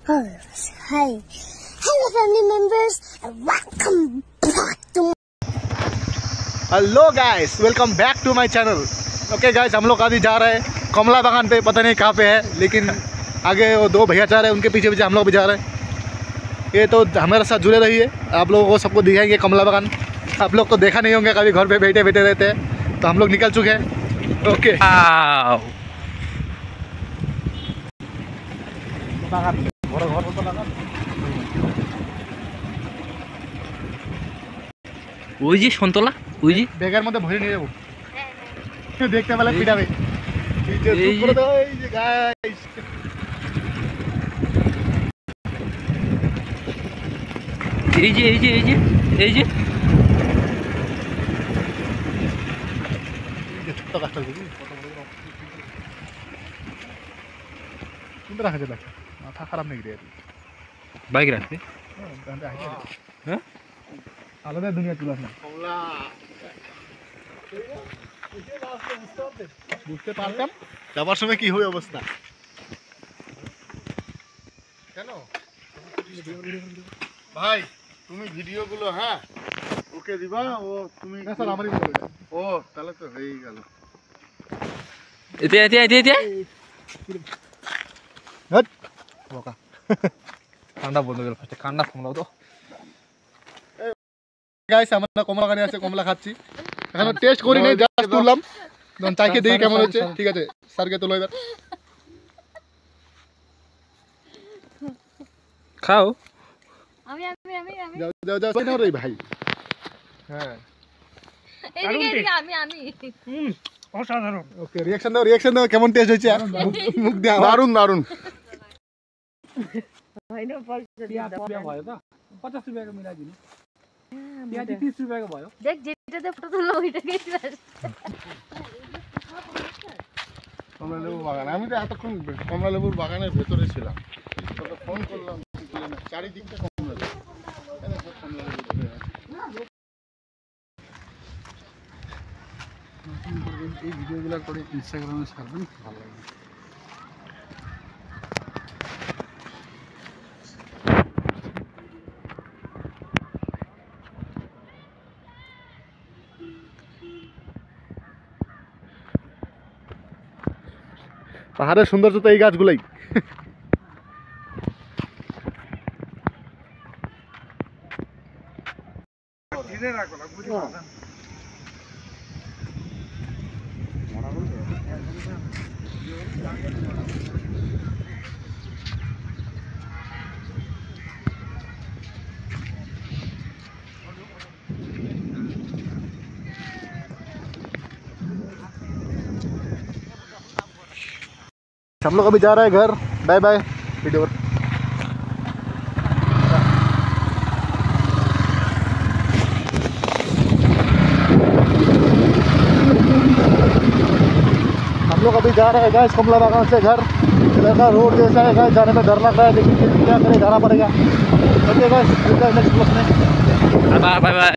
Hi. Hello family members and welcome back to hello guys, welcome back to my channel. Okay guys, हम लोग अभी जा रहे हैं कमला बागान पे। पता नहीं कहाँ पे है, लेकिन आगे वो दो भैया जा रहे हैं, उनके पीछे पीछे हम लोग भी जा रहे हैं। ये तो हमारे साथ जुड़े रहिए, आप लोगों को सबको दिखाएंगे कमला बागान। आप लोग तो देखा नहीं होंगे, कभी घर पे बैठे बैठे रहते हैं, तो हम लोग निकल चुके हैं। ओके ওই যে সন্তলা, ওই যে বেগার মধ্যে ভরে নিয়ে যাবো, দেখতে পেলে পিটাবে। এই যে এই যে এই যে এই যে ছোট্ট গাছটা কিন্তু রাখা যায়, মাথা খারাপ নাকি রে? বাইক রাখবে। হ্যাঁ, আলাদা দুনিয়া চলে আসে। বুঝতে পারতাম যাবার সময় কি হবে অবস্থা। কেন ভাই তুমি ভিডিওগুলো ওকে দিবা? ও তুমি স্যার আমারই বলে। ও তাহলে তো হয়েই গেল। এতে এতে এতে এতে বোকা ঠান্ডা বন্ধ গেল, ফার্স্টে কান্না থামলাও তো। গাইস, আমরা কমলা গানে আছে, কমলা খাচ্ছি। এখন টেস্ট করি নাই, জাস্ট তুললাম, তখন চাইকে দেখি কেমন হচ্ছে। ঠিক আছে, স্যারকে তোলো এবার। খাও। আমি আমি আমি আমি যাও যাও যাও, কই না রে ভাই? হ্যাঁ, এদিকে এদিকে আমি আমি অসাধারণ। ওকে, রিঅ্যাকশন দাও, কেমন টেস্ট হচ্ছে? মুখ দিয়ে দারুন দারুন। ভাইনো পয়সা रुपया भयो त 50 रुपैयाँको मिलाइदिनु। यहाँ चाहिँ 30 रुपैयाँको भयो। দেখ যেটাতে ফটো তুললো ওইটাকে কমলা লেবু বাগান। আমি তো এতক্ষণ কমলা লেবুর বাগানের ভেতরে ছিলাম, ফোন করলাম, চারিদিকটা কমলা লেবু। এই ভিডিওগুলো করে ইনস্টাগ্রামে ছাড়বেন, ভালো লাগবে। পাহাড়ের সৌন্দর্য তো এই গাছগুলাই। हम लोग अभी जा रहे हैं घर। Bye bye video. हम लोग अभी जा रहे हैं गाइस कमला बागान से घर। इधर का रोड जैसा है गाइस, जाने में डर लग रहा है, लेकिन क्या करें, जाना पड़ेगा। ओके गाइस, नेक्स्ट ब्लॉग में। Bye bye.